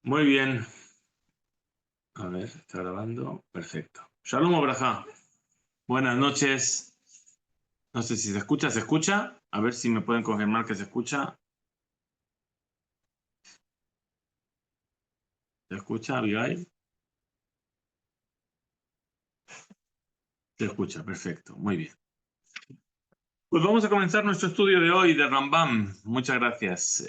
Muy bien. A ver, está grabando. Perfecto. Shalom Obraja. Buenas noches. No sé si se escucha. ¿Se escucha? A ver si me pueden confirmar que se escucha. ¿Se escucha, Abigail? Se escucha. Perfecto. Muy bien. Pues vamos a comenzar nuestro estudio de hoy de Rambam. Muchas gracias.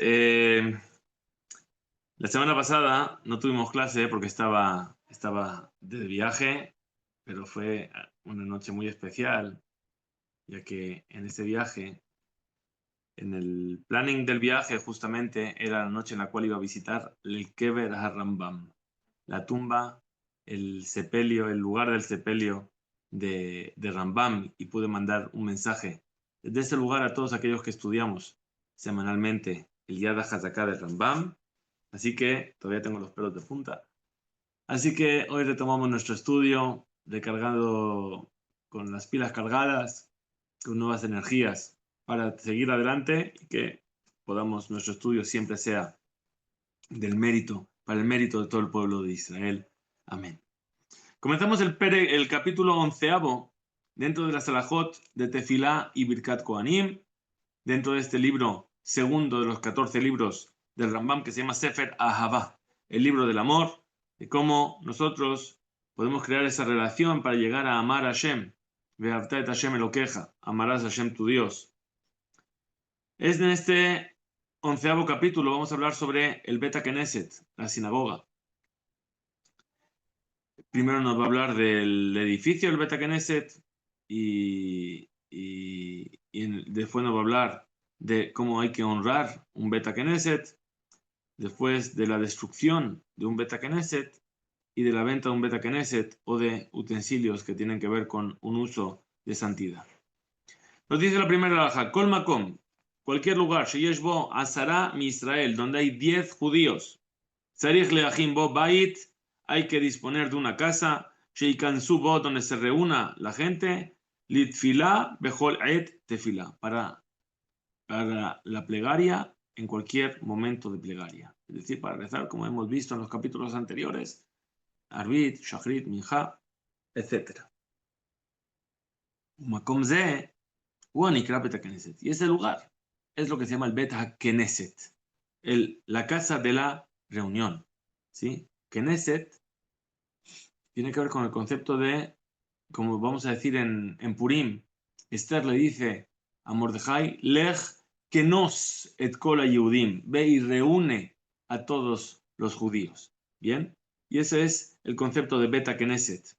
La semana pasada no tuvimos clase porque estaba de viaje, pero fue una noche muy especial, ya que en ese viaje, en el planning del viaje, justamente era la noche en la cual iba a visitar el Kever HaRambam, la tumba, el sepelio, el lugar del sepelio de Rambam, y pude mandar un mensaje desde ese lugar a todos aquellos que estudiamos semanalmente el Yad HaZaká de Rambam. Así que todavía tengo los pelos de punta. Así que hoy retomamos nuestro estudio, recargado con las pilas cargadas, con nuevas energías para seguir adelante y que podamos, nuestro estudio siempre sea del mérito, para el mérito de todo el pueblo de Israel. Amén. Comenzamos el capítulo 11 dentro de la Salahot de Tefilá y Birkat Kohanim, dentro de este libro segundo de los 14 libros del Rambam, que se llama Sefer Ahavá, el libro del amor, de cómo nosotros podemos crear esa relación para llegar a amar a Hashem. Ve'avta et Hashem elokeja, amarás a Hashem tu Dios. Es en este 11º capítulo, vamos a hablar sobre el Beta Knesset, la sinagoga. Primero nos va a hablar del edificio del Beta Knesset y después nos va a hablar de cómo hay que honrar un Beta Knesset, después de la destrucción de un Beta Knesset y de la venta de un Beta Knesset o de utensilios que tienen que ver con un uso de santidad. Nos dice la primera halajá, Kol Makom, cualquier lugar, Sheyesh Bo Asara mi Israel, donde hay 10 judíos, Tzarich leachim bo bait, hay que disponer de una casa, Sheikansu bo, donde se reúna la gente, Litfilá bechol et tefilá, para la plegaria en cualquier momento de plegaria. Es decir, para rezar, como hemos visto en los capítulos anteriores, Arbit, Shachrit, Minja, etc. Makom ze, uanikra Bet HaKnesset. Y ese lugar es lo que se llama el Bet HaKnesset, la casa de la reunión. ¿Sí? Knesset tiene que ver con el concepto de, como vamos a decir en Purim, Esther le dice a Mordejai, Lech kenos et kol Yehudim, ve y reúne a todos los judíos. ¿Bien? Y ese es el concepto de Beta Knesset.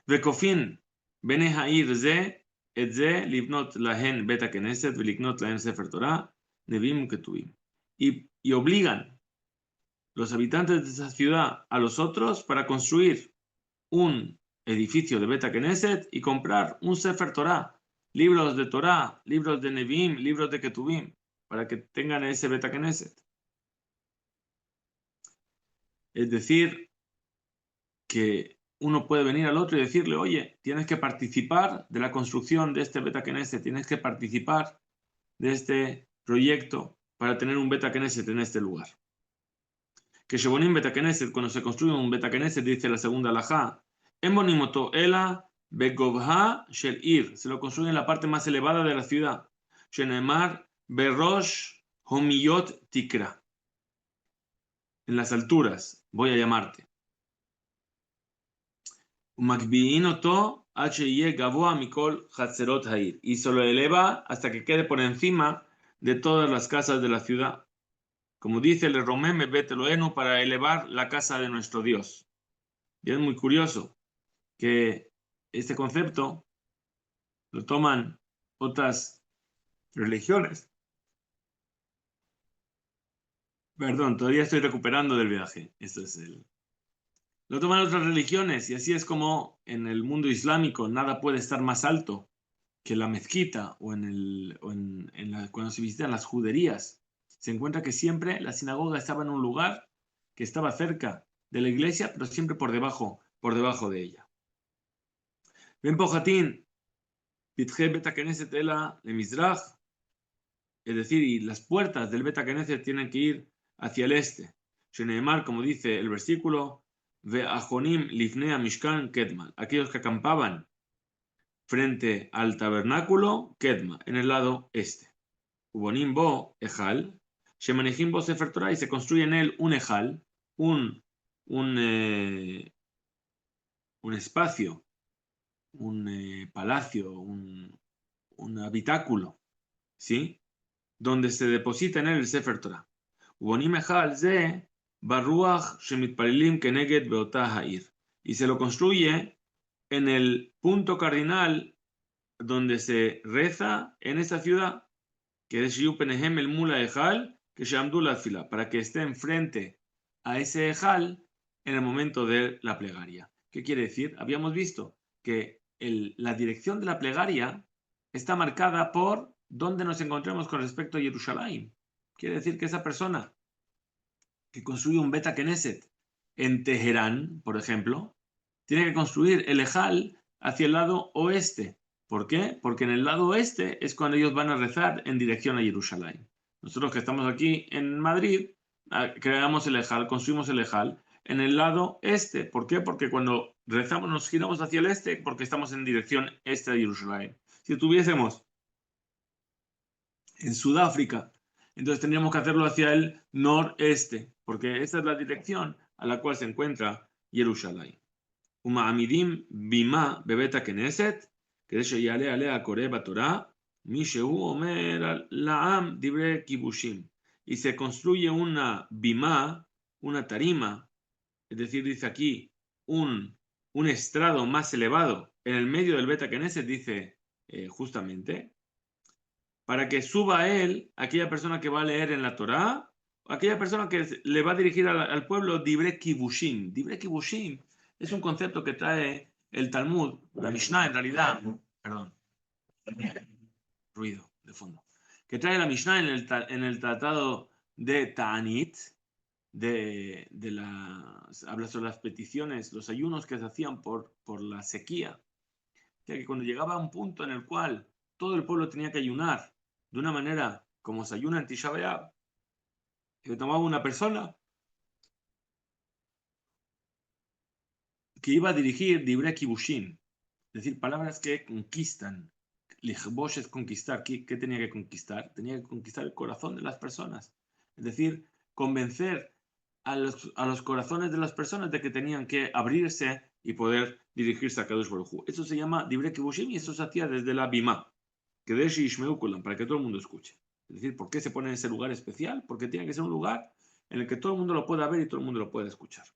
Vekofin bene ha'ir ze et ze livnot lahen Beta Knesset veliknot lahen Sefer Torah nevim ketuvim. Y obligan los habitantes de esa ciudad a los otros para construir un edificio de Beta Knesset y comprar un Sefer Torah, libros de Torah, libros de Nevim, libros de Ketuvim, para que tengan ese Beta Knesset. Es decir, que uno puede venir al otro y decirle, oye, tienes que participar de la construcción de este Beta Knesset, tienes que participar de este proyecto para tener un Beta Knesset en este lugar. Que Shebonim Beta Knesset, cuando se construye un Beta Knesset, dice la segunda halajá, Embonimoto Ela Begovha Shel Ir, se lo construye en la parte más elevada de la ciudad. Shenemar Berosh Homiyot Tikra, en las alturas, voy a llamarte. Umakbiinoto H.I.E. Gavoa Mikol Hatzerot Hair, y se lo eleva hasta que quede por encima de todas las casas de la ciudad. Como dice el Romem Beteloenu, para elevar la casa de nuestro Dios. Y es muy curioso que este concepto lo toman otras religiones. Perdón, todavía estoy recuperando del viaje. Lo toman otras religiones y así es como en el mundo islámico nada puede estar más alto que la mezquita o cuando se visitan las juderías. Se encuentra que siempre la sinagoga estaba en un lugar que estaba cerca de la iglesia, pero siempre por debajo de ella. Ben Pojatín, Pitje Beta Knesset Ela le Mizrach, es decir, y las puertas del Beta Knesset tienen que ir hacia el este. Sheneemar, como dice el versículo, Ve'ajonim lifnea mishkan kedma, aquellos que acampaban frente al tabernáculo, kedma, en el lado este. Ubonim bo, ejal, shemanejim bo sefer Torah, y se construye en él un ejal, un, un, eh, un espacio, un palacio, un habitáculo, ¿sí? Donde se deposita en él el sefer Torah. Ubonim ejal ze barruach shemitpalilim keneged beotah ha'ir. Y se lo construye en el punto cardinal donde se reza en esta ciudad, que es Yupenehem el Mula Ejal, que Shamdu la fila, para que esté enfrente a ese Ejal en el momento de la plegaria. ¿Qué quiere decir? Habíamos visto que la dirección de la plegaria está marcada por dónde nos encontramos con respecto a Jerusalén. Quiere decir que esa persona que construye un Beta Knesset en Teherán, por ejemplo, tiene que construir el Ejal hacia el lado oeste. ¿Por qué? Porque en el lado oeste es cuando ellos van a rezar en dirección a Jerusalén. Nosotros que estamos aquí en Madrid, creamos el Ejal, construimos el Ejal en el lado este. ¿Por qué? Porque cuando rezamos nos giramos hacia el este porque estamos en dirección este de Jerusalén. Si estuviésemos en Sudáfrica, entonces tendríamos que hacerlo hacia el noreste, porque esa es la dirección a la cual se encuentra Jerusalén. Uma'amidim bima bebeta Knesset, que eso yale alea koreba Torah, mishehu omer la'am dibre kibushim. Y se construye una bima, una tarima, es decir, dice aquí, un estrado más elevado en el medio del Beta Knesset, dice justamente, para que suba a él aquella persona que va a leer en la Torá, aquella persona que le va a dirigir al pueblo, Dibre Kibushim. Dibre Kibushim es un concepto que trae el Talmud, la Mishnah en realidad, perdón, ruido de fondo, que trae la Mishnah en el tratado de Ta'anit, habla sobre las peticiones, los ayunos que se hacían por la sequía, que cuando llegaba a un punto en el cual todo el pueblo tenía que ayunar de una manera como se ayuna en Tisha B'Av, que tomaba una persona que iba a dirigir Dibre Kibushin, es decir, palabras que conquistan. Lichbosh es conquistar. ¿Qué tenía que conquistar? Tenía que conquistar el corazón de las personas. Es decir, convencer a los corazones de las personas de que tenían que abrirse y poder dirigirse a Kadosh Baruj Hu. Eso se llama Dibre Kibushim y eso se hacía desde la Bima, que de Ishmeu Kulam, para que todo el mundo escuche. Es decir, ¿por qué se pone en ese lugar especial? Porque tiene que ser un lugar en el que todo el mundo lo pueda ver y todo el mundo lo pueda escuchar.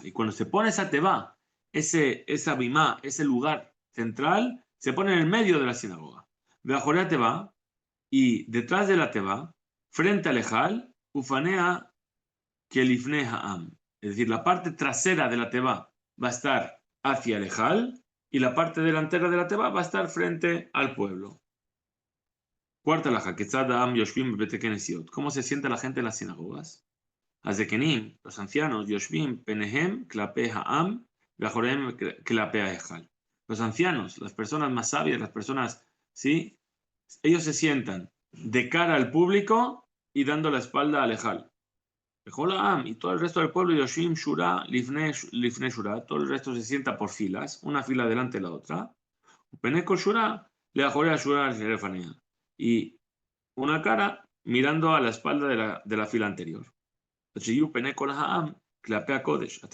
Y cuando se pone esa teba, esa bimá, ese lugar central, se pone en el medio de la sinagoga. Beajorea teba, y detrás de la teba, frente al ejal, ufanea kelifne ha'am. Es decir, la parte trasera de la teba va a estar hacia el ejal y la parte delantera de la teba va a estar frente al pueblo. Cuarta laja, Ketzadam Yoshvim Betekenesiot. ¿Cómo se siente la gente en las sinagogas? Azekenim, los ancianos, Yoshvim Penehem, Klape Ha'am, Bejorem Klape Ejal. Los ancianos, las personas más sabias, las personas, ¿sí? Ellos se sientan de cara al público y dando la espalda al Ejal. Am y todo el resto del pueblo, Yoshim Shura, Lifne Shura, todo el resto se sienta por filas, una fila delante de la otra. Peneko Shura, le ajore a Shura al Jerefanea. Y una cara mirando a la espalda de la fila anterior. Hasta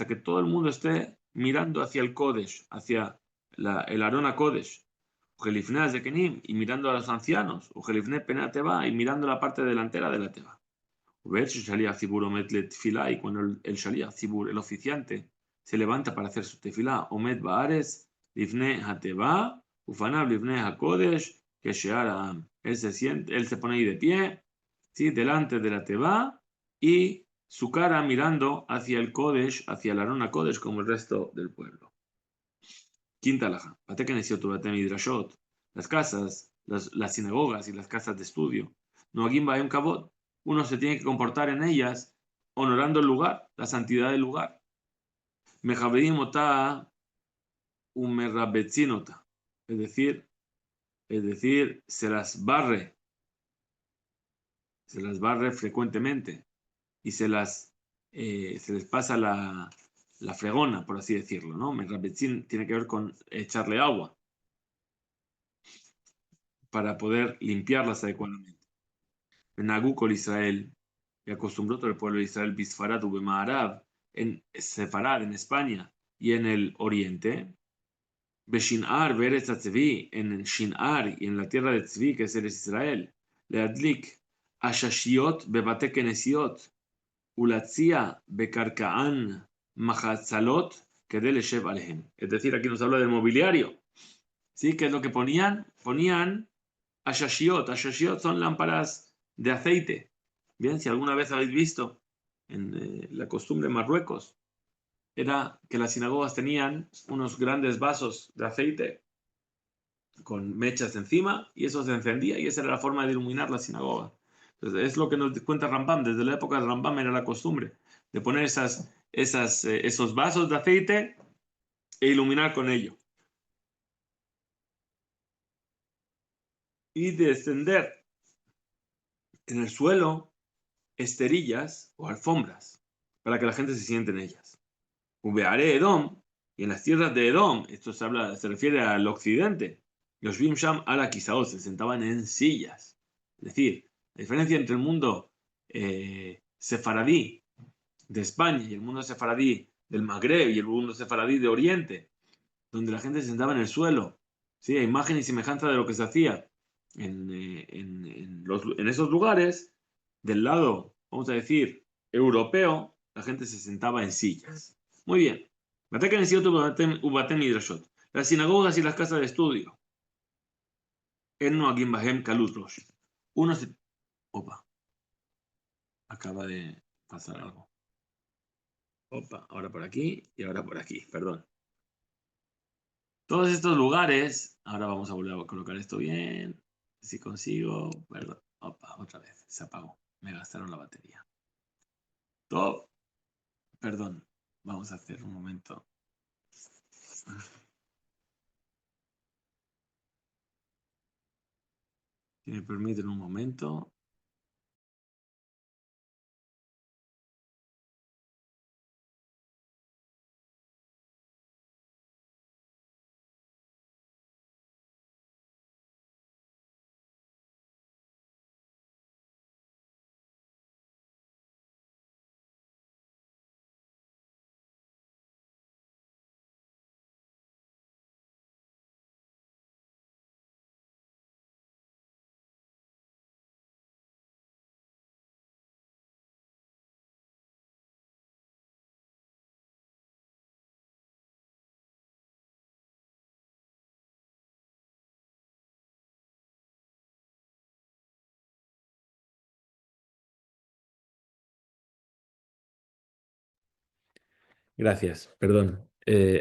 que todo el mundo esté mirando hacia el Kodesh, hacia el Arona Kodesh. Y mirando a los ancianos. Y mirando la parte delantera de la teba. Y cuando el Shaliach Zibur, el oficiante, se levanta para hacer su tefilá, Omed Baares, Lifne Hateba, Ufanab Lifne HaKodesh, Kesheara. Él se pone ahí de pie, ¿sí? Delante de la teba y su cara mirando hacia el Kodesh, hacia la Arona Kodesh, como el resto del pueblo. Quinta laja, Midrashot, las casas, las sinagogas y las casas de estudio. No Agim Baem Kavod. Uno se tiene que comportar en ellas honorando el lugar, la santidad del lugar. Mejavedim ota umerrabetzinota. Es decir, es decir, se las barre frecuentemente y se les pasa la fregona, por así decirlo, ¿no? Merrabetzin tiene que ver con echarle agua para poder limpiarlas adecuadamente. Nagú con Israel, y acostumbró todo el pueblo de Israel, Bisfarad Ubemaharav, en Sefarad, en España, y en el Oriente, Beshinar, Beretz Tzvi, en Shinar y en la tierra de Tzvi, que es Israel, Leadlik, Ashashiot, Bebate Kenesiot, Ulatzia, Bekarkaan, Mahatzalot, Kedel Shev Alehem. Es decir, aquí nos habla del mobiliario. ¿Sí? ¿Qué es lo que ponían? Ponían Ashashiot. Ashashiot son lámparas de aceite. Bien, si alguna vez habéis visto en la costumbre en Marruecos, era que las sinagogas tenían unos grandes vasos de aceite con mechas encima y eso se encendía y esa era la forma de iluminar la sinagoga. Entonces, es lo que nos cuenta Rambam. Desde la época de Rambam era la costumbre de poner esos vasos de aceite e iluminar con ello. Y de extender en el suelo esterillas o alfombras para que la gente se siente en ellas. Ubeare Edom, y en las tierras de Edom, esto se refiere al occidente, los Bimsham ala Kisaot se sentaban en sillas. Es decir, la diferencia entre el mundo sefaradí de España y el mundo sefaradí del Magreb y el mundo sefaradí de Oriente, donde la gente se sentaba en el suelo, ¿sí? A imagen y semejanza de lo que se hacía en esos lugares, del lado, vamos a decir, europeo, la gente se sentaba en sillas. Muy bien. Las sinagogas y las casas de estudio. Enno Agim Bahem Kalut Rosh. Uno se... Opa, acaba de pasar algo. Opa, ahora por aquí y ahora por aquí, perdón. Todos estos lugares, ahora vamos a volver a colocar esto bien. Si consigo, perdón. Opa, otra vez, se apagó. Me gastaron la batería. Todo, perdón. Vamos a hacer un momento. Si me permiten un momento. Gracias, perdón,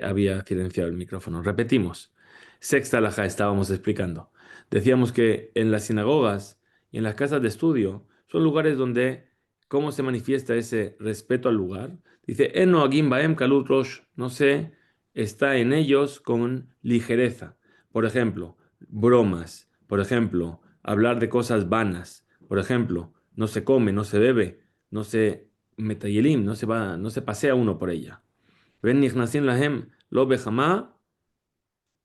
había silenciado el micrófono. Repetimos. Sexta alajá estábamos explicando. Decíamos que en las sinagogas y en las casas de estudio son lugares donde, ¿cómo se manifiesta ese respeto al lugar? Dice, Eno agim baem kalut rosh, no se está en ellos con ligereza. Por ejemplo, bromas. Por ejemplo, hablar de cosas vanas. Por ejemplo, no se come, no se bebe, no se metayelim, no se pasea uno por ella. Ven נכנסים להם לא בחמה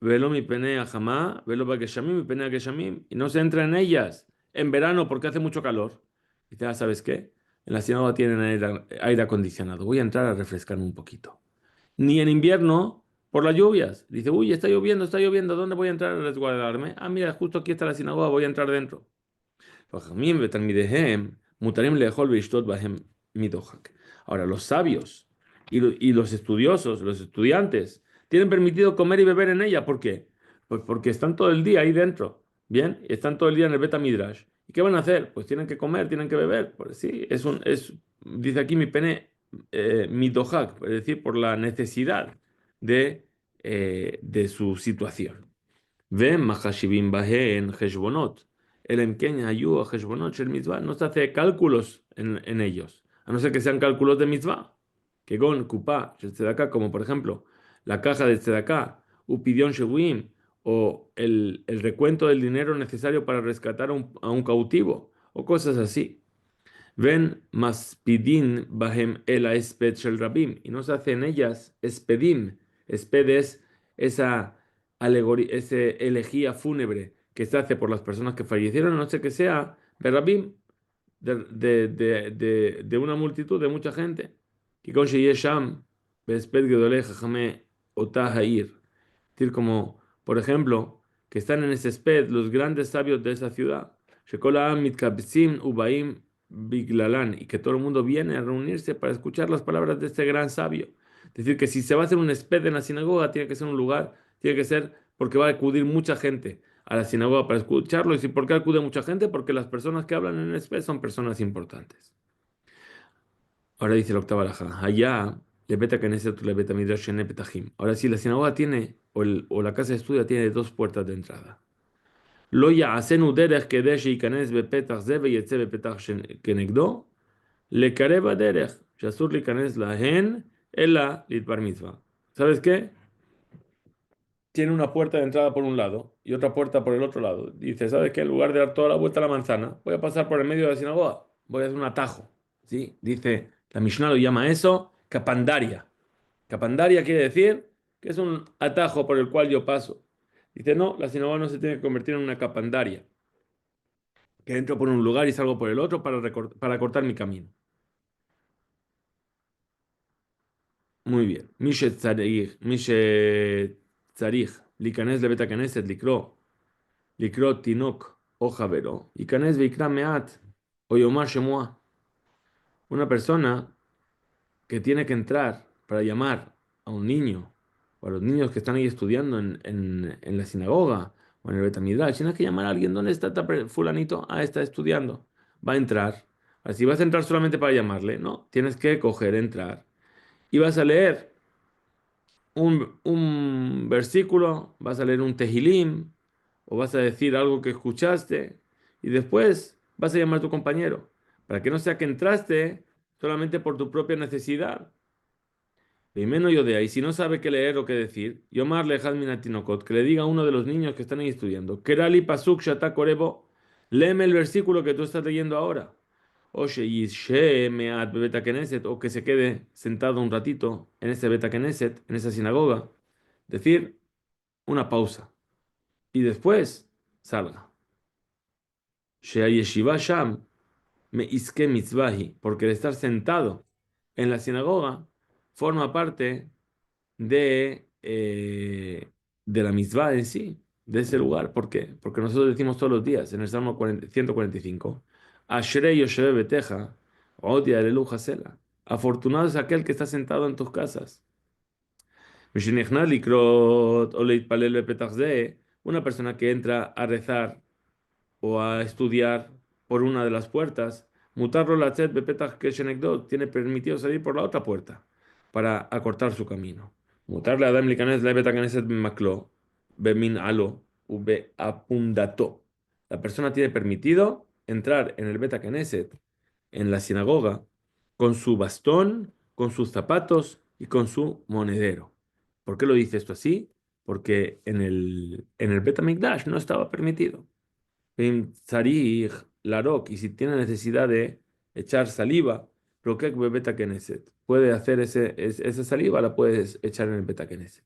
ולא מפני החמה ולא בגשמים מפני הגשמים y no se entra en ellas en verano porque hace mucho calor. Y dice, ¿sabes qué? En la sinagoga tienen aire acondicionado. Voy a entrar a refrescarme un poquito. Ni en invierno por las lluvias. Dice, uy, está lloviendo. ¿Dónde voy a entrar a resguardarme? Ah, mira, justo aquí está la sinagoga, voy a entrar dentro. חכמים ותלמידיהם מותרים לאכול ולשתות בהם מדוחק. Ahora, los sabios y los estudiosos, los estudiantes, tienen permitido comer y beber en ella. ¿Por qué? Pues porque están todo el día ahí dentro, ¿bien? Están todo el día en el Beta Midrash. ¿Y qué van a hacer? Pues tienen que comer, tienen que beber. Pues sí, dice aquí mi pene, mi dohak, es decir, por la necesidad de su situación. והם מחשיבים בהן חשבונות, אלא אם כן היו החשבונות של מצווה, no se hace cálculos en ellos, a no ser que sean cálculos de mitzvah, כגון קופה של צדקה, como por ejemplo la caja de tzedakah, upidión shebuim, o el recuento del dinero necesario para rescatar a un cautivo, o cosas así. Ven maspidin bahem el esped shel rabim, y no se hacen ellas espedim. Esped es esa alegoría, esa elegía fúnebre que se hace por las personas que fallecieron, a no sé que sea berrabim, de una multitud, de mucha gente. Y con Sheyesham, Besped Gedoleh Jajame Otah Ha'ir. Es decir, como, por ejemplo, que están en ese sped los grandes sabios de esa ciudad. Shekol ha'am mitkabtzim ubaim biglalan, y que todo el mundo viene a reunirse para escuchar las palabras de este gran sabio. Es decir, que si se va a hacer un sped en la sinagoga, tiene que ser un lugar, tiene que ser porque va a acudir mucha gente a la sinagoga para escucharlo. ¿Y si por qué acude mucha gente? Porque las personas que hablan en el sped son personas importantes. Ahora dice la octava alajá, allá le beta Knesset le beta midrash shene petachim. Ahora sí, la sinagoga tiene, o la casa de estudio tiene dos puertas de entrada. Lo ya'asenu derech kedeh sheikanes bepetach ze veyetze bepetach kenegdo, לקרב הדרך, שאסור להיכנס להן, אלא להתבר מצווה. ¿Sabes qué? Tiene una puerta de entrada por un lado y otra puerta por el otro lado. Dice, ¿sabes qué? En lugar de dar toda la vuelta a la manzana, voy a pasar por el medio de la sinagoga, voy a hacer un atajo. ¿Sí? Dice, la Mishnah lo llama eso capandaria. Capandaria quiere decir que es un atajo por el cual yo paso. Dice, no, la sinagoga no se tiene que convertir en una capandaria, que entro por un lugar y salgo por el otro para cortar mi camino. Muy bien. Mishe tzarich, likanes lebet hakeneset, likro tinok o javero, ikanes veikra meat, o yomar shemua. Una persona que tiene que entrar para llamar a un niño, o a los niños que están ahí estudiando en la sinagoga, o en el Betamidrash, tienes que llamar a alguien, ¿dónde está fulanito? Ah, está estudiando. Va a entrar. Así vas a entrar solamente para llamarle, no, tienes que coger, entrar, y vas a leer un versículo, vas a leer un tehilim, o vas a decir algo que escuchaste, y después vas a llamar a tu compañero, para que no sea que entraste solamente por tu propia necesidad. Primero yo de ahí, si no sabe qué leer o qué decir, Yomar le Tinokot, que le diga a uno de los niños que están ahí estudiando, Kerali Pasuk Shata Korebo, léeme el versículo que tú estás leyendo ahora. O que se quede sentado un ratito en ese Beta Knesset, en esa sinagoga, decir una pausa y después salga. Yeshiva Sham me iske mitzvahi, porque el estar sentado en la sinagoga forma parte de la mitzvah en sí, de ese lugar. ¿Por qué? Porque nosotros decimos todos los días en el Salmo 145, Ashrei Yosheve Beteja, Odia Alelu Hasela. Afortunado es aquel que está sentado en tus casas. Mishinechna likrot o leitpalel bepetach ze, una persona que entra a rezar o a estudiar por una de las puertas, mutarlo lachet bepetach keshenekdot, tiene permitido salir por la otra puerta para acortar su camino. Mutarle a Adam likanes le betakeneset maklo, bemin alo, ube apundato. La persona tiene permitido entrar en el Beta Knesset, en la sinagoga, con su bastón, con sus zapatos y con su monedero. ¿Por qué lo dice esto así? Porque en el Bet HaMikdash no estaba permitido. Im tzarich larok, y si tiene necesidad de echar saliva, rokek bebeta keneset. Puede hacer esa saliva, la puedes echar en el beta keneset.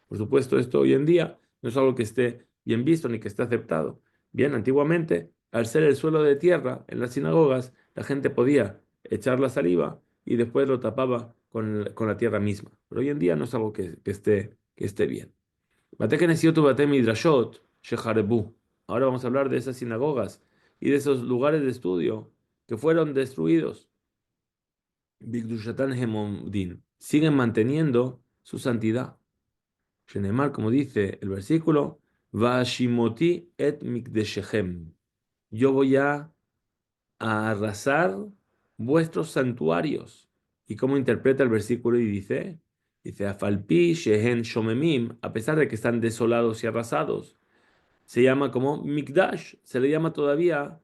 Por supuesto, esto hoy en día no es algo que esté bien visto ni que esté aceptado. Bien, antiguamente, al ser el suelo de tierra en las sinagogas, la gente podía echar la saliva y después lo tapaba con la tierra misma. Pero hoy en día no es algo que esté bien. Bate Knesset u Bate Midrashot, Sheharebu. Ahora vamos a hablar de esas sinagogas y de esos lugares de estudio que fueron destruidos. Bigdushatan Hemodin. Siguen manteniendo su santidad. Shenemar, como dice el versículo, Vashimoti et Mikdeshechem. Yo voy a arrasar vuestros santuarios. ¿Y cómo interpreta el versículo? Y dice, Afalpi Shehen Shomemim, a pesar de que están desolados y arrasados, se llama como Mikdash, se le llama todavía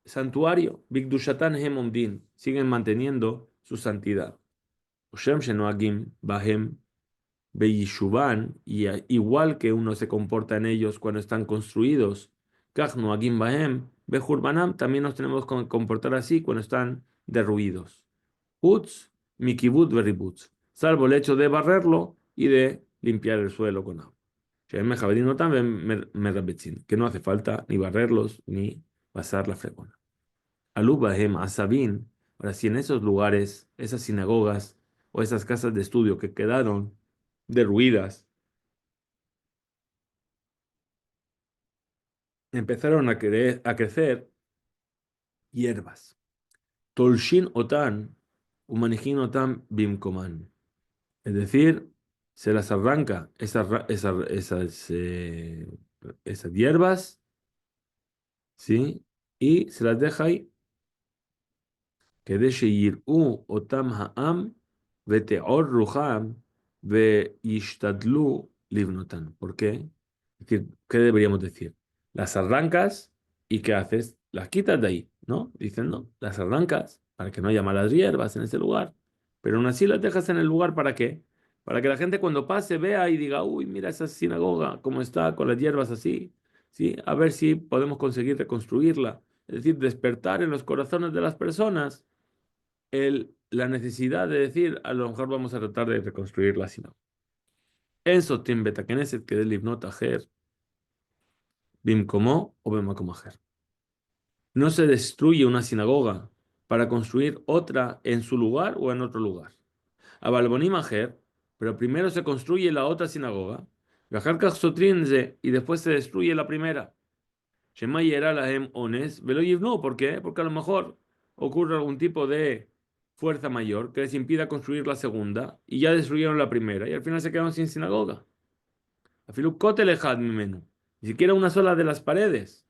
santuario. Bigdushatan Hemomdin, siguen manteniendo su santidad. Oshem Shenoagim Bahem, Beyishuban, y igual que uno se comporta en ellos cuando están construidos, Kach noagim bahem, Bejurbanam, también nos tenemos que comportar así cuando están derruidos. Putz, mikibut beributz, salvo el hecho de barrerlo y de limpiar el suelo con agua. Shehem mejaberim también merabetzin, que no hace falta ni barrerlos ni pasar la fregona. Alubahem asabin, ahora si en esos lugares, esas sinagogas o esas casas de estudio que quedaron derruidas, empezaron a crecer hierbas. Tolshin otan, umanijin otan bimkoman. Es decir, se las arranca esas hierbas, ¿sí? Y se las deja ahí. כדי שיראו אותם העם ותיעור רוחם וישתדלו לבנותן. ¿Por qué? Es decir, ¿qué deberíamos decir? Las arrancas y ¿qué haces? Las quitas de ahí, ¿no? Dicen, no, las arrancas para que no haya malas hierbas en ese lugar. Pero aún así las dejas en el lugar ¿para qué? Para que la gente cuando pase vea y diga, uy, mira esa sinagoga, cómo está con las hierbas así, ¿sí? A ver si podemos conseguir reconstruirla. Es decir, despertar en los corazones de las personas la necesidad de decir, a lo mejor vamos a tratar de reconstruirla, sino. Eso Tim Betakeneset que del Livnot Ajer, Bimkomo o Bemakom Ajer. No se destruye una sinagoga para construir otra en su lugar o en otro lugar. A Balbonim Ajer, pero primero se construye la otra sinagoga, y después se destruye la primera. Shema Yera Lahem Ones, Velo Yivnu, ¿por qué? Porque a lo mejor ocurre algún tipo de fuerza mayor que les impida construir la segunda y ya destruyeron la primera y al final se quedaron sin sinagoga. Afilu Kotel Echad Mimenu, ni siquiera una sola de las paredes.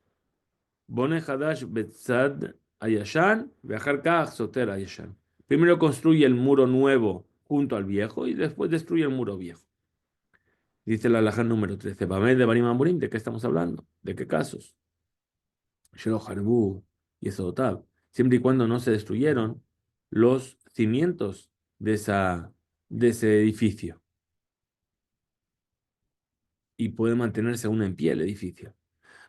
Bone Hadash Betzad Ayashan, Vejar Kach Soter Ayashan. Primero construye el muro nuevo junto al viejo y después destruye el muro viejo. Dice la alajá número 13. Bamed de Barim Amurim, ¿de qué estamos hablando? ¿De qué casos? Shelo Harbu y Esotab, siempre y cuando no se destruyeron los cimientos de ese edificio y puede mantenerse aún en pie el edificio.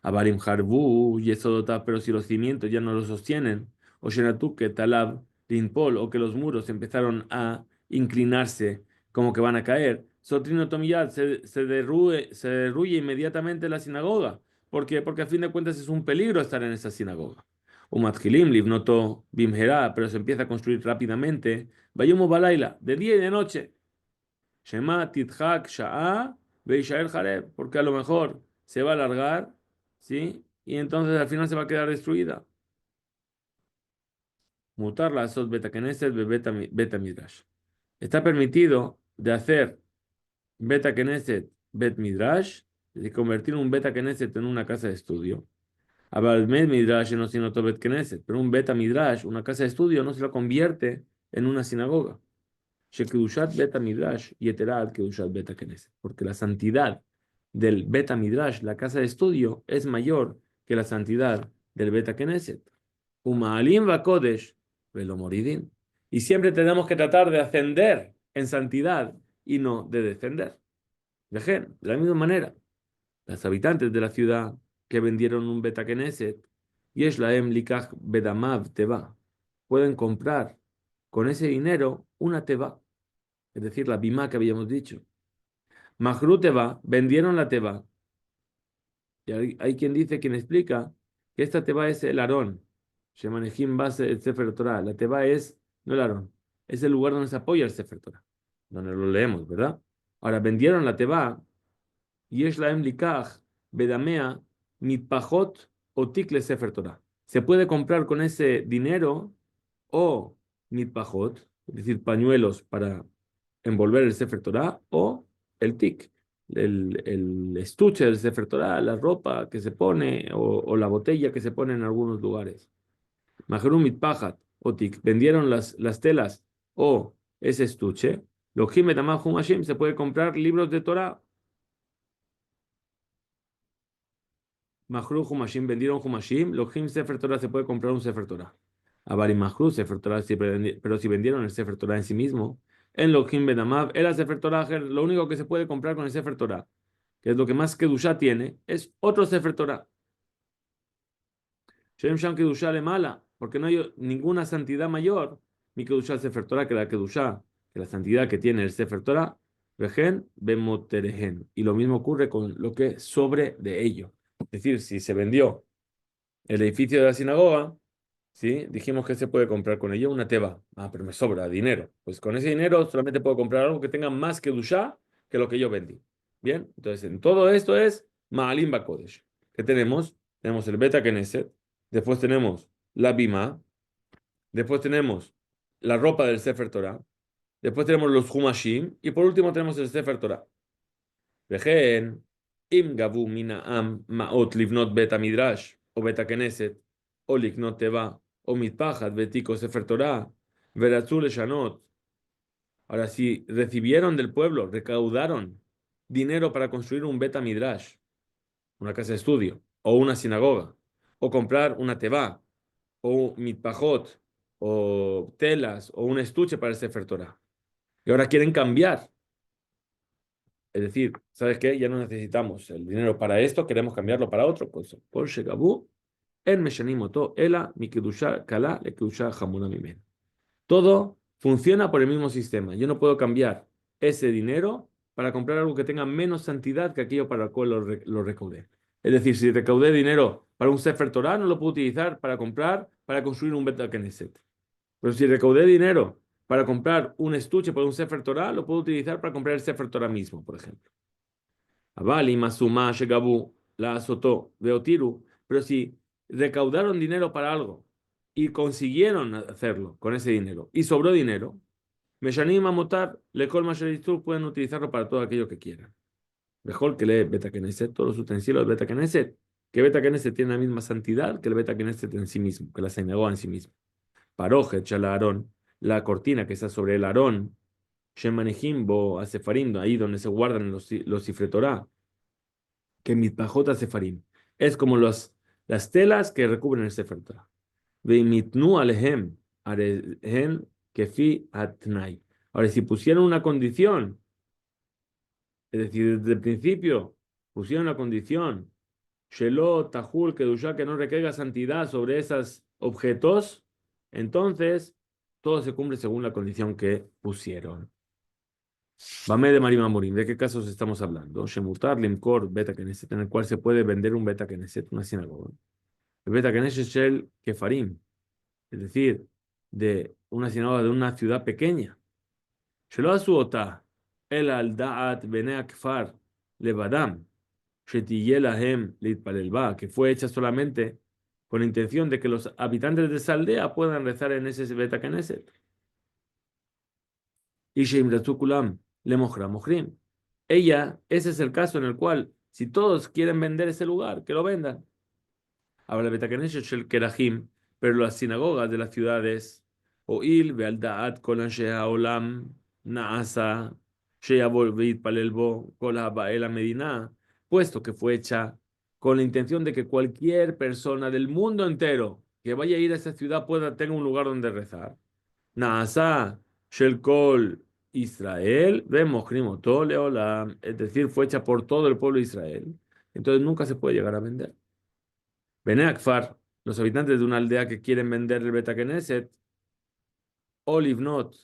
Abarim Harbu y Esotab, pero si los cimientos ya no lo sostienen, o Shenatuk, Talab, Linpol, o que los muros empezaron a inclinarse como que van a caer, Sotrino Tomiyad se derruye inmediatamente la sinagoga. ¿Por qué? Porque a fin de cuentas es un peligro estar en esa sinagoga. Umatkilim livnoto bimherá, pero se empieza a construir rápidamente. Vayumu balaila, de día y de noche. Shema titchak sha'a veishael jareb, porque a lo mejor se va a alargar, ¿sí? Y entonces al final se va a quedar destruida. Mutar la asot beta keneset beta midrash. Está permitido de hacer beta keneset bet midrash, de convertir un beta keneset en una casa de estudio. Abal med midrash no sino bet keneset, pero un beta midrash, una casa de estudio, no se lo convierte en una sinagoga. Shekedushat beta midrash yetera al kedushat beta keneset, porque la santidad del beta midrash, la casa de estudio, es mayor que la santidad del beta keneset. Umaalim va kodesh velo moridin. Y siempre tenemos que tratar de ascender en santidad y no de descender. De la misma manera, los habitantes de la ciudad que vendieron un beta keneset, yesh laem likach bedamav teva, pueden comprar con ese dinero una teva, es decir, la bimá que habíamos dicho. Mahru teva, vendieron la teva. Y hay quien dice, quien explica, que esta teva es el Aarón. Shemanejim base el Sefer Torah. La teva es, no el Aarón, es el lugar donde se apoya el Sefer Torah, donde lo leemos, ¿verdad? Ahora, vendieron la teva, yesh laem likach bedamea mitpajot o tikle Sefer Torah. Se puede comprar con ese dinero o mitpajot, es decir, pañuelos para envolver el Sefer Torah, o el tik, el estuche del Sefer Torah, la ropa que se pone, o la botella que se pone en algunos lugares. Majerum mitpajat o tik, vendieron las telas o ese estuche. Los Jimetamah Humashim, se puede comprar libros de Torah. Mahru Humashim, vendieron Humashim. Los Him Sefer Torah, se puede comprar un Sefer Torah. Abari Mahru Sefer Torah, pero si vendieron el Sefer Torah en sí mismo, En Lohim Benamav, el Sefer Torah, lo único que se puede comprar con el Sefer Torah, que es lo que más Kedushá tiene, es otro Sefer Torah. Shem Sham Kedushá le mala, porque no hay ninguna santidad mayor, mi Kedushá Sefer Torah, que la Kedushá, que la santidad que tiene el Sefer Torah, Vejen Bemoterehen. Y lo mismo ocurre con lo que sobre de ello. Es decir, si se vendió el edificio de la sinagoga, ¿sí? Dijimos que se puede comprar con ello una teba. Ah, pero me sobra dinero. Pues con ese dinero solamente puedo comprar algo que tenga más que Kedushá que lo que yo vendí. Bien, entonces en todo esto es Ma'alim Bakodesh. ¿Qué tenemos? Tenemos el Beta Knesset, después tenemos la Bima, después tenemos la ropa del Sefer Torah, después tenemos los Humashim y por último tenemos el Sefer Torah. Vejen, Im Gavu Mina Am Maot Livnot Beta Midrash o Beta Knesset o Liknot Teva o Mitpachat Betiko Sefer Torah Veratzul Shanot. Ahora, si recibieron del pueblo, recaudaron dinero para construir un Beta Midrash, una casa de estudio, o una sinagoga, o comprar una teba, o mitpajot, o telas, o un estuche para el Sefer Torah. Y ahora quieren cambiar. Es decir, ¿sabes qué? Ya no necesitamos el dinero para esto, queremos cambiarlo para otro. Pues, por Shegabu, en Meshanimoto, Ela, mi Kedusha, Kala, le Kedusha, Hamuna, Mimen. Todo funciona por el mismo sistema. Yo no puedo cambiar ese dinero para comprar algo que tenga menos santidad que aquello para el cual lo recaudé. Es decir, si recaudé dinero para un Sefer Torah, no lo puedo utilizar para comprar, para construir un Bet Knesset. Pero si recaudé dinero para comprar un estuche para un Sefer Torah, lo puedo utilizar para comprar el Sefer Torah mismo, por ejemplo. Avali, Masuma, Shegabu, la azotó, Veotiru. Pero si recaudaron dinero para algo y consiguieron hacerlo con ese dinero y sobró dinero, Meshanim Amotar, Lekol Masheritur pueden utilizarlo para todo aquello que quieran. Mejor que lee Beta Knesset, todos los utensilios de Beta Knesset, que Beta Knesset tiene la misma santidad que el Beta Knesset en sí mismo, que la sinagoga en sí mismo. Paroje, Chala Aarón, la cortina que está sobre el Aarón, Shemanejimbo, Asefarim, ahí donde se guardan los Sifretorá, que mitpajot sefarim. Es como las telas que recubren el Sefer Torah. Veimitnu alehem arehen kefi atnai. Ahora, si pusieron una condición, es decir, desde el principio pusieron una condición, shelo tahul kedusha, que no recaiga santidad sobre esos objetos, entonces todo se cumple según la condición que pusieron. Bame de Marima Morim, ¿de qué casos estamos hablando? Shemutar, Limkor, Beta Knesset, en el cual se puede vender un Beta Knesset, una sinagoga. El Beta Knesset es el Kefarim, es decir, de una sinagoga de una ciudad pequeña. Shelo asuota, el al da'at bene akfar levadam, shetiye lahem litpalel ba, que fue hecha solamente con la intención de que los habitantes de esa aldea puedan rezar en ese Beta Knesset. Y Sheimratzu Kulam le mohrim. Ese es el caso en el cual, si todos quieren vender ese lugar, que lo vendan. Habla Betakenesh Shel Kerahim, pero las sinagogas de las ciudades, Oil, Bealdaat, Kol Anshe Haolam, Naasa, Sheyabol Beit Palelbo, Kol Habael Medina, puesto que fue hecha con la intención de que cualquier persona del mundo entero que vaya a ir a esa ciudad tenga un lugar donde rezar. Naasa, Shel Kol Israel, vemos Leolam, es decir, fue hecha por todo el pueblo de Israel. Entonces nunca se puede llegar a vender. Bene Akfar, los habitantes de una aldea que quieren vender el Beta Knesset, o Livnot,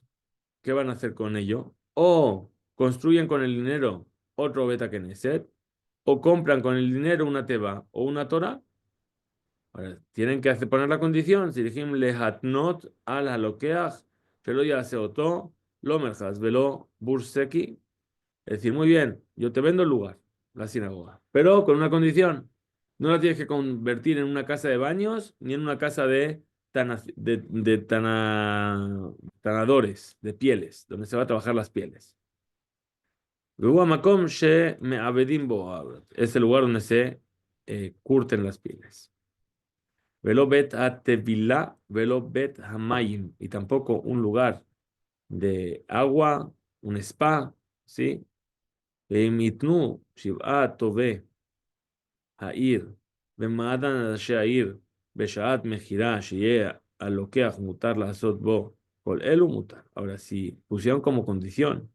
¿qué van a hacer con ello? O construyen con el dinero otro Beta Knesset, o compran con el dinero una Teba o una Torah. Ahora, tienen que poner la condición, si dijimos lehatnot al halokeach, shelo yaseoto, lo merjas, velo burseki. Es decir, muy bien, yo te vendo el lugar, la sinagoga, pero con una condición. No la tienes que convertir en una casa de baños ni en una casa tanadores, de pieles, donde se va a trabajar las pieles. Luego makom she me'avedim bo, es el lugar donde se curten las pieles. Velo bet atevila, velo bet hamayim, y tampoco un lugar de agua, un spa, ¿sí? Mitnu shiv'a tove ha'ir, במעדן אנשי העיר, בשעת מכירה שיהיה הלוקח מותר לעשות בו Por el mutar. Ahora, si pusieron como condición,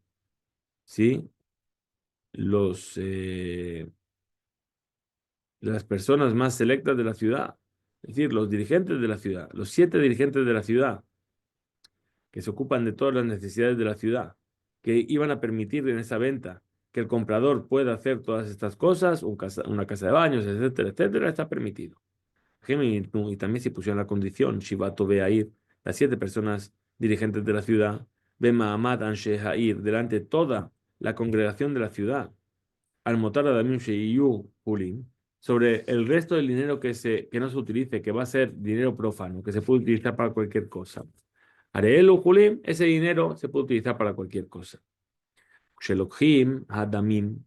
¿sí? Los, las personas más selectas de la ciudad, es decir, los dirigentes de la ciudad, los 7 dirigentes de la ciudad, que se ocupan de todas las necesidades de la ciudad, que iban a permitir en esa venta que el comprador pueda hacer todas estas cosas, una casa de baños, etcétera, etcétera, está permitido. Y también se pusieron la condición, Shivato ve a ir, las 7 personas dirigentes de la ciudad, ve Mahamad Anshe Ha'ir, delante de toda la congregación de la ciudad, al motar a Damim Sheiyu Hulim, sobre el resto del dinero que no se utilice, que va a ser dinero profano, que se puede utilizar para cualquier cosa. Arelu Hulim, ese dinero se puede utilizar para cualquier cosa. Shelokhim, Hadamim,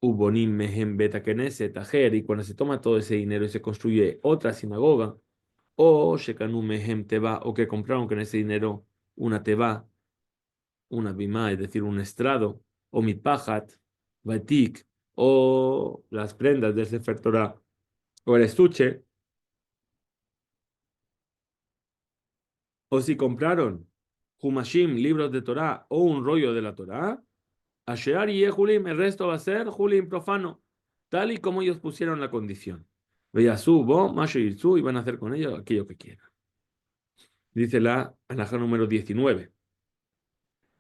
Ubonim, Mehem, Beta Knesset, Tajer, y cuando se toma todo ese dinero y se construye otra sinagoga, o Shekanu Mehem Teba, o que compraron con ese dinero una Teba, una Bima, es decir, un estrado, o Mitpahat, Batik, o las prendas del Sefer Torah, o el estuche, o si compraron Humashim, libros de Torah, o un rollo de la Torah, Ashear y Julim, el resto va a ser Julim profano, tal y como ellos pusieron la condición. Veyasú, Bo, Masho y Yitzu, y van a hacer con ellos aquello que quieran. Dice la alhaja número 19.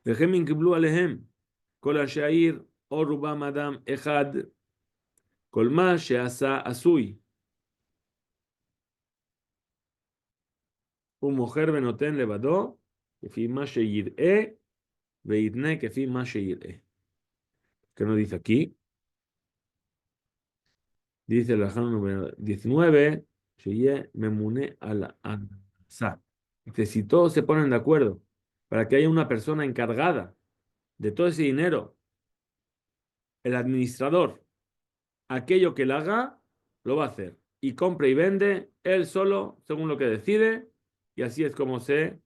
Vejemin kiblu alehem, kol asheir, o rubam adam echad, kol ma sheasa asui. Un mujer benoten levadó, que fi ma sheyir'e, veidne que fi ma sheyir'e. ¿Qué nos dice aquí? Dice el ajano número 19, Sheye Memune al Ansar. Dice, si todos se ponen de acuerdo para que haya una persona encargada de todo ese dinero, el administrador, aquello que él haga, lo va a hacer. Y compra y vende él solo, según lo que decide, y así es como se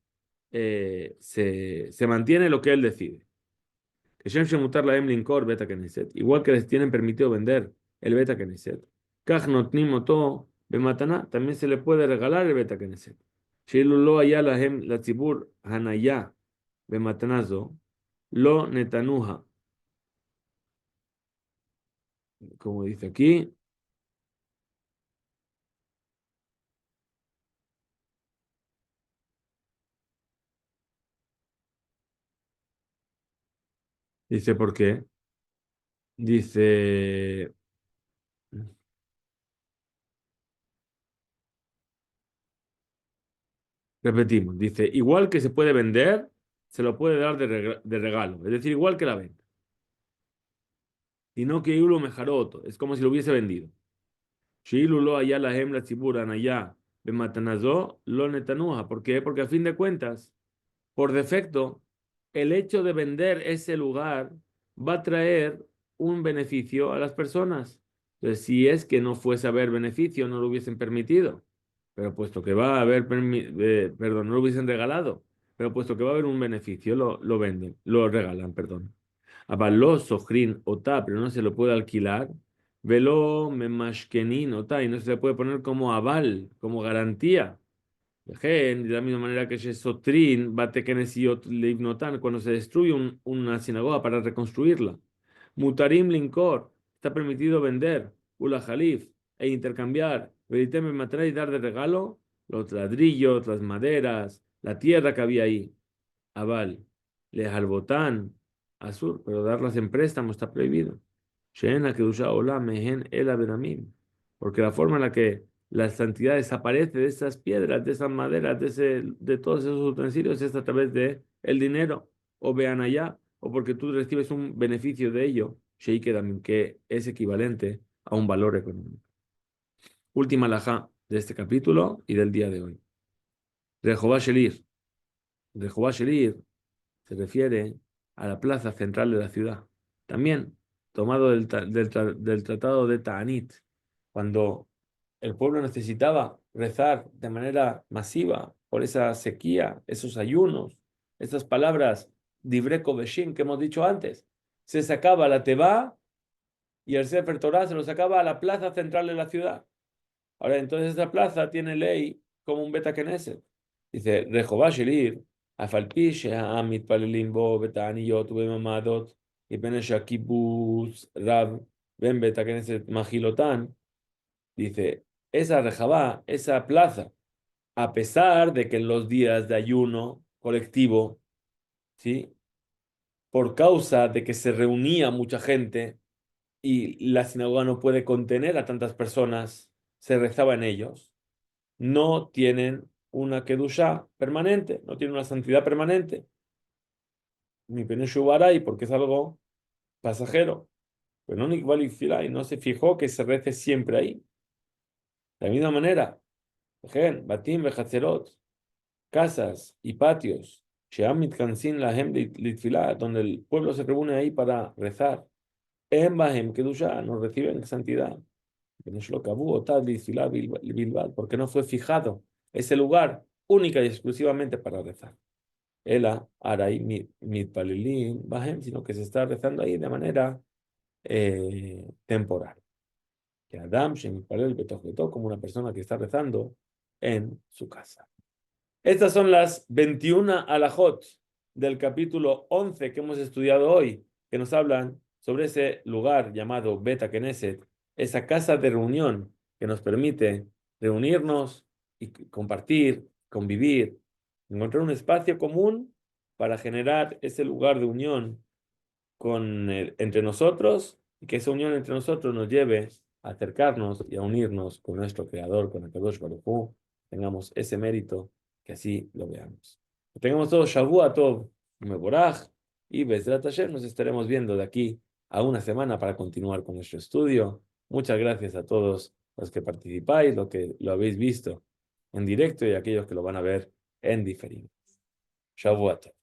mantiene lo que él decide. Keshem shemutar lahem linkor beta knesset. Igual que les tienen permitido vender el beta knesset. Kach notnim oto bemataná. También se le puede regalar el beta knesset. Sheilu lo haya lahem latzibur hanaya bematanazo. Lo netanuja. Como dice aquí. Dice, ¿por qué? Dice, repetimos, dice, igual que se puede vender, se lo puede dar de regalo. Es decir, igual que la venta. Y no que Yulo mejaroto. Es como si lo hubiese vendido. Shilu lo allá la hembra tziburan allá bematanazó lo netanuja. ¿Por qué? Porque a fin de cuentas, por defecto, el hecho de vender ese lugar va a traer un beneficio a las personas. Entonces, si es que no fuese a haber beneficio, no lo hubiesen permitido. Pero puesto que va a haber, perdón, no lo hubiesen regalado. Pero puesto que va a haber un beneficio, lo venden, lo regalan, perdón. Avaló Sojrin Ota, pero no se lo puede alquilar. Velo Memashkenin Ota, y no se le puede poner como aval, como garantía. De la misma manera que Shesotrin, Batekenesiot Leivnotan, cuando se destruye una sinagoga para reconstruirla. Mutarim Linkor, está permitido vender, Ula Jalif, e intercambiar, Veriteme Matra y dar de regalo los ladrillos, las maderas, la tierra que había ahí. Aval, Lejalbotán, Azur, pero darlas en préstamo está prohibido. Sheena Kedusha Ola Mehen El Abenamim, porque la forma en la que la santidad desaparece de esas piedras, de esas maderas, de todos esos utensilios es a través de el dinero, o vean allá, o porque tú recibes un beneficio de ello, Sheikh que es equivalente a un valor económico. Última alajá de este capítulo y del día de hoy. Rehová Shelir. Rehová Shelir se refiere a la plaza central de la ciudad. También tomado del tratado de Ta'anit, cuando el pueblo necesitaba rezar de manera masiva por esa sequía, esos ayunos, esas palabras divreko beshin que hemos dicho antes. Se sacaba la Teba y el Sefer Torah se lo sacaba a la plaza central de la ciudad. Ahora, entonces esa plaza tiene ley como un Beta Knesset. Dice, Rehová Shelir, אף על פי שהעם מתפללים בו בתעניות ובממדות, מפני שהקיבוץ רב, ven בית הכנסת מכיל אותן, dice, esa rejabá, esa plaza, a pesar de que en los días de ayuno colectivo, ¿sí? Por causa de que se reunía mucha gente y la sinagoga no puede contener a tantas personas, se rezaba en ellos, no tienen una kedushá permanente, no tienen una santidad permanente, ni peneshubaray, porque es algo pasajero. Pero no y no se fijó que se rece siempre ahí. De la misma manera, batim vejatzerot, casas y patios, sheam mitkansin lahem litfilah, donde el pueblo se reúne ahí para rezar. En bahem kedushá, no reciben santidad. Porque no fue fijado ese lugar única y exclusivamente para rezar. Ela aray mitpalilim bahem, sino que se está rezando ahí de manera temporal. Que Adam shemitpalel betoch beto, como una persona que está rezando en su casa. Estas son las 21 alajot del capítulo 11 que hemos estudiado hoy, que nos hablan sobre ese lugar llamado Beta Knesset, esa casa de reunión que nos permite reunirnos y compartir, convivir, encontrar un espacio común para generar ese lugar de unión entre nosotros y que esa unión entre nosotros nos lleve a acercarnos y a unirnos con nuestro Creador, con el Kadosh Baruj Hu, tengamos ese mérito, que así lo veamos. Que tengamos todos Shavua Tov, Mevorach, y Bezrat Hashem nos estaremos viendo de aquí a una semana para continuar con nuestro estudio. Muchas gracias a todos los que participáis, los que lo habéis visto en directo y aquellos que lo van a ver en diferido. Shavua Tov.